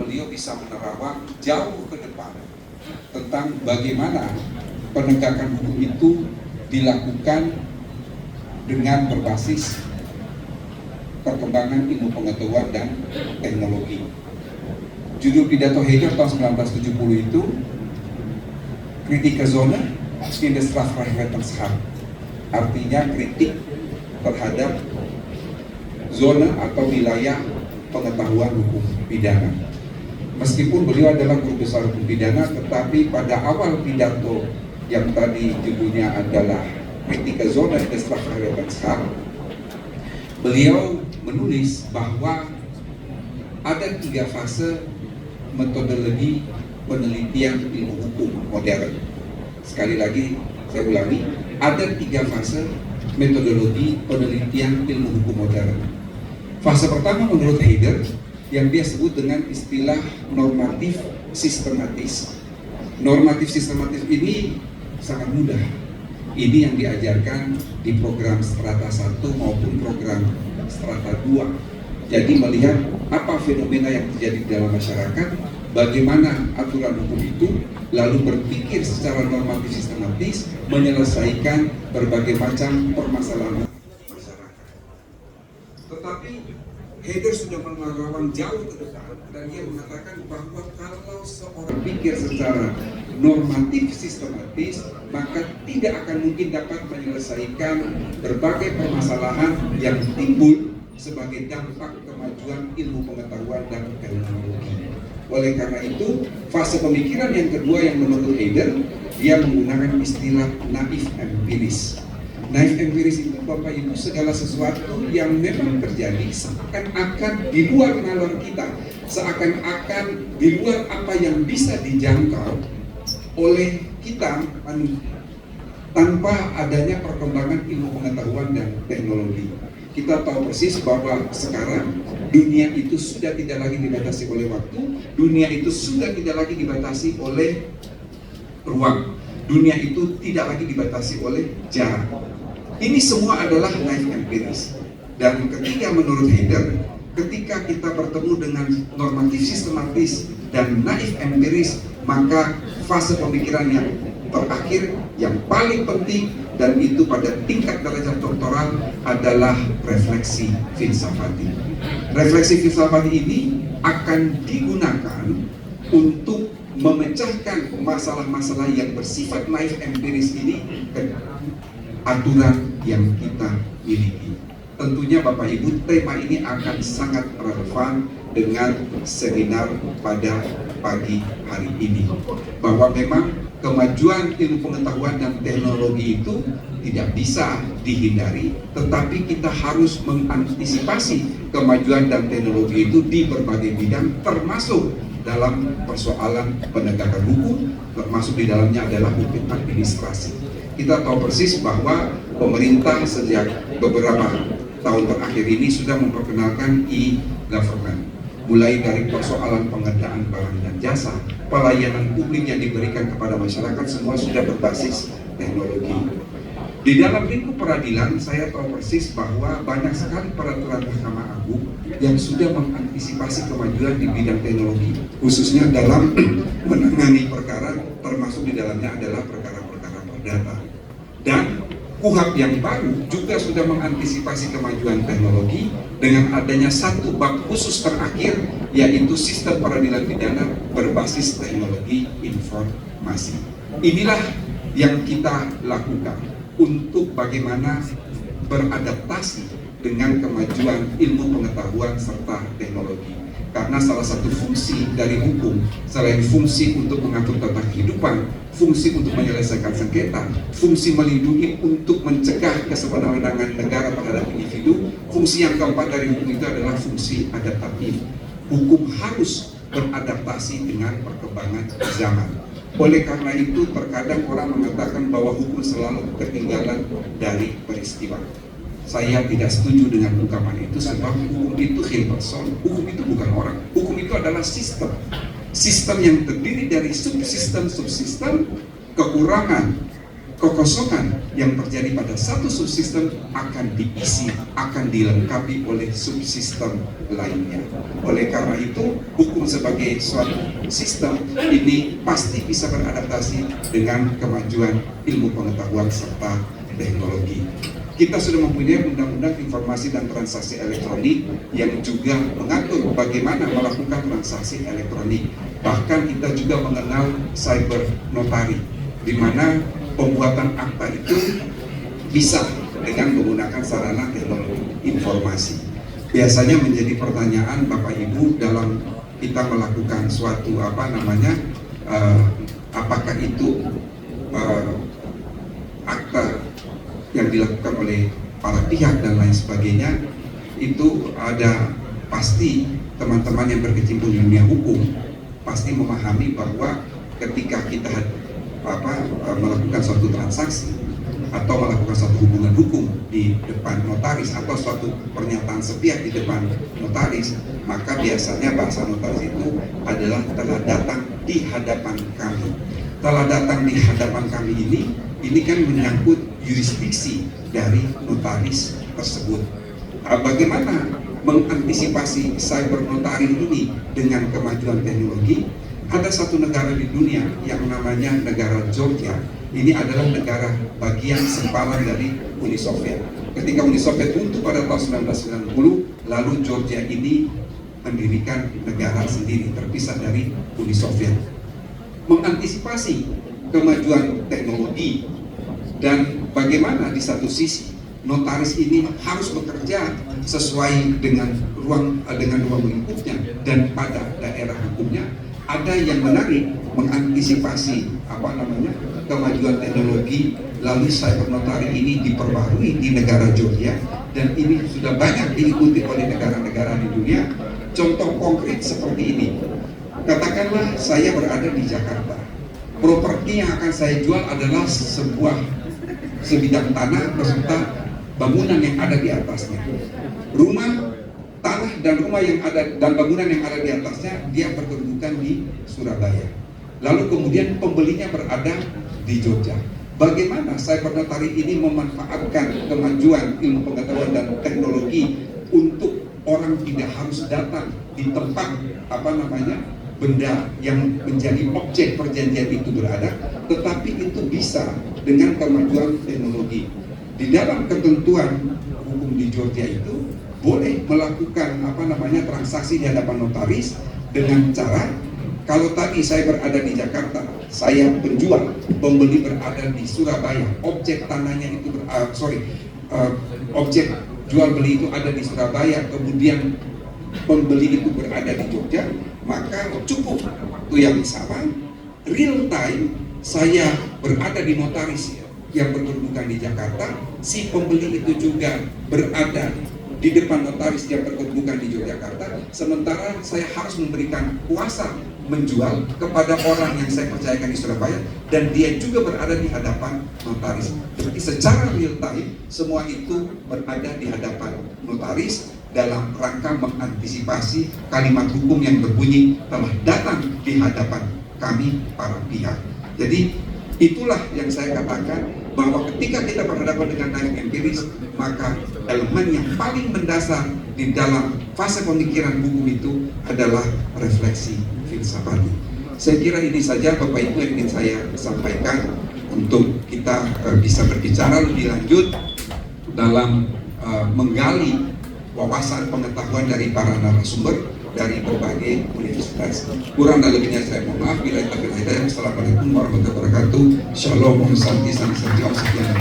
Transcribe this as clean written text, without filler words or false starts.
beliau bisa menerawang jauh ke depan tentang bagaimana penegakan hukum itu dilakukan dengan berbasis perkembangan ilmu pengetahuan dan teknologi. Judul pidato Hegel tahun 1970 itu Kritik Zone in the Strafrechtssprache, artinya kritik terhadap zona atau wilayah pengetahuan hukum pidana. Meskipun beliau adalah guru besar hukum pidana, tetapi pada awal pidato yang tadi judulnya adalah Kritik Zone in the Strafrechtssprache, beliau menulis bahwa ada 3 fase metodologi penelitian ilmu hukum modern. Sekali lagi saya ulangi, ada 3 fase metodologi penelitian ilmu hukum modern. Fase pertama menurut Hegel yang dia sebut dengan istilah normatif sistematis. Normatif sistematis ini sangat mudah. Ini yang diajarkan di program Strata 1 maupun program Strata 2. Jadi melihat apa fenomena yang terjadi di dalam masyarakat, bagaimana aturan hukum itu, lalu berpikir secara normatif sistematis menyelesaikan berbagai macam permasalahan masyarakat. Tetapi Hegel sudah menerawang jauh ke depan dan dia mengatakan bahwa kalau seorang pikir secara normatif sistematis, maka tidak akan mungkin dapat menyelesaikan berbagai permasalahan yang timbul sebagai dampak kemajuan ilmu pengetahuan dan teknologi. Oleh karena itu, fase pemikiran yang kedua yang menurut Hegel, dia menggunakan istilah naif empiris. Naif empiris itu Bapak Ibu segala sesuatu yang memang terjadi seakan-akan di luar nalar kita, seakan-akan di luar apa yang bisa dijangkau oleh kita tanpa adanya perkembangan ilmu pengetahuan dan teknologi. Kita tahu persis bahwa sekarang dunia itu sudah tidak lagi dibatasi oleh waktu, dunia itu sudah tidak lagi dibatasi oleh ruang, dunia itu tidak lagi dibatasi oleh jarak. Ini semua adalah naif empiris. Dan ketika menurut Hegel, ketika kita bertemu dengan normatif sistematis dan naif empiris, maka fase pemikiran yang terakhir, yang paling penting, dan itu pada tingkat derajat doktoral adalah refleksi filsafati. Refleksi filsafati ini akan digunakan untuk memecahkan masalah-masalah yang bersifat naif empiris ini ke aturan yang kita miliki. Tentunya Bapak Ibu, tema ini akan sangat relevan dengan seminar pada pagi hari ini, bahwa memang kemajuan ilmu pengetahuan dan teknologi itu tidak bisa dihindari, tetapi kita harus mengantisipasi kemajuan dan teknologi itu di berbagai bidang, termasuk dalam persoalan penegakan hukum, termasuk di dalamnya adalah hukum administrasi. Kita tahu persis bahwa pemerintah sejak beberapa tahun terakhir ini sudah memperkenalkan e-government, mulai dari persoalan pengadaan barang dan jasa, pelayanan publik yang diberikan kepada masyarakat, semua sudah berbasis teknologi. Di dalam lingkup peradilan, saya tahu persis bahwa banyak sekali peraturan Mahkamah Agung yang sudah mengantisipasi kemajuan di bidang teknologi, khususnya dalam menangani perkara, termasuk di dalamnya adalah perkara-perkara perdata. Dan KUHP yang baru juga sudah mengantisipasi kemajuan teknologi dengan adanya satu bab khusus terakhir, yaitu sistem peradilan pidana berbasis teknologi informasi. Inilah yang kita lakukan untuk bagaimana beradaptasi dengan kemajuan ilmu pengetahuan serta teknologi. Karena salah satu fungsi dari hukum, selain fungsi untuk mengatur tata kehidupan, fungsi untuk menyelesaikan sengketa, fungsi melindungi untuk mencegah kesewenang-wenangan negara terhadap individu, fungsi yang keempat dari hukum itu adalah fungsi adaptatif. Hukum harus beradaptasi dengan perkembangan zaman. Oleh karena itu, terkadang orang mengatakan bahwa hukum selalu ketinggalan dari peristiwa. Saya tidak setuju dengan ungkapan itu, sebab hukum itu real person, hukum itu bukan orang, hukum itu adalah sistem. Sistem yang terdiri dari subsistem-subsistem, kekurangan kekosongan yang terjadi pada satu subsistem akan diisi, akan dilengkapi oleh subsistem lainnya. Oleh karena itu, hukum sebagai suatu sistem ini pasti bisa beradaptasi dengan kemajuan ilmu pengetahuan serta teknologi. Kita sudah mempunyai undang-undang informasi dan transaksi elektronik yang juga mengatur bagaimana melakukan transaksi elektronik. Bahkan kita juga mengenal cyber notari, di mana pembuatan akta itu bisa dengan menggunakan sarana teknologi informasi. Biasanya menjadi pertanyaan Bapak Ibu dalam kita melakukan suatu apakah itu akta yang dilakukan oleh para pihak dan lain sebagainya. Itu ada pasti teman-teman yang berkecimpung di dunia hukum pasti memahami bahwa ketika kita melakukan suatu transaksi atau melakukan suatu hubungan hukum di depan notaris atau suatu pernyataan sepihak di depan notaris, maka biasanya bahasa notaris itu adalah telah datang di hadapan kami. Telah datang di hadapan kami ini kan menyangkut yurisdiksi dari notaris tersebut. Bagaimana mengantisipasi cyber notari ini dengan kemajuan teknologi? Ada satu negara di dunia yang namanya negara Georgia. Ini adalah negara bagian sempalan dari Uni Soviet. Ketika Uni Soviet runtuh pada tahun 1990, lalu Georgia ini mendirikan negara sendiri terpisah dari Uni Soviet. Mengantisipasi kemajuan teknologi dan bagaimana di satu sisi notaris ini harus bekerja sesuai dengan ruang lingkupnya dan pada daerah hukumnya. Ada yang menarik mengantisipasi kemajuan teknologi, lalu cyber notari ini diperbarui di negara Georgia dan ini sudah banyak diikuti oleh negara-negara di dunia. Contoh konkret seperti ini, katakanlah saya berada di Jakarta, properti yang akan saya jual adalah sebidang tanah beserta bangunan yang ada di atasnya. Tanah dan rumah yang ada dan bangunan yang ada di atasnya dia berkedudukan di Surabaya. Lalu kemudian pembelinya berada di Jogja. Bagaimana cyber notari ini memanfaatkan kemajuan ilmu pengetahuan dan teknologi untuk orang tidak harus datang di tempat benda yang menjadi objek perjanjian itu berada, tetapi itu bisa dengan kemajuan teknologi. Di dalam ketentuan hukum di Georgia itu boleh melakukan transaksi di hadapan notaris dengan cara, kalau tadi saya berada di Jakarta, saya penjual, pembeli berada di Surabaya, objek tanahnya itu objek jual beli itu ada di Surabaya, kemudian pembeli itu berada di Jogja, maka cukup waktu yang sama, real time saya berada di notaris yang berkedudukan di Jakarta, si pembeli itu juga berada di depan notaris yang berkedudukan di Yogyakarta, sementara saya harus memberikan kuasa menjual kepada orang yang saya percayakan di Surabaya dan dia juga berada di hadapan notaris. Jadi secara real time semua itu berada di hadapan notaris dalam rangka mengantisipasi kalimat hukum yang berbunyi telah datang di hadapan kami para pihak. Jadi itulah yang saya katakan bahwa ketika kita berhadapan dengan data empiris, maka elemen yang paling mendasar di dalam fase pemikiran hukum itu adalah refleksi filsafati. Saya kira ini saja Bapak Ibu yang ingin saya sampaikan untuk kita bisa berbicara lebih lanjut dalam menggali wawasan pengetahuan dari para narasumber dari berbagai universitas. Kurang dan lebihnya saya mohon maaf. Bila taufiq wal hidayah. Assalamualaikum warahmatullahi wabarakatuh. Shalom, Om Santi, Santi, Om Sekian.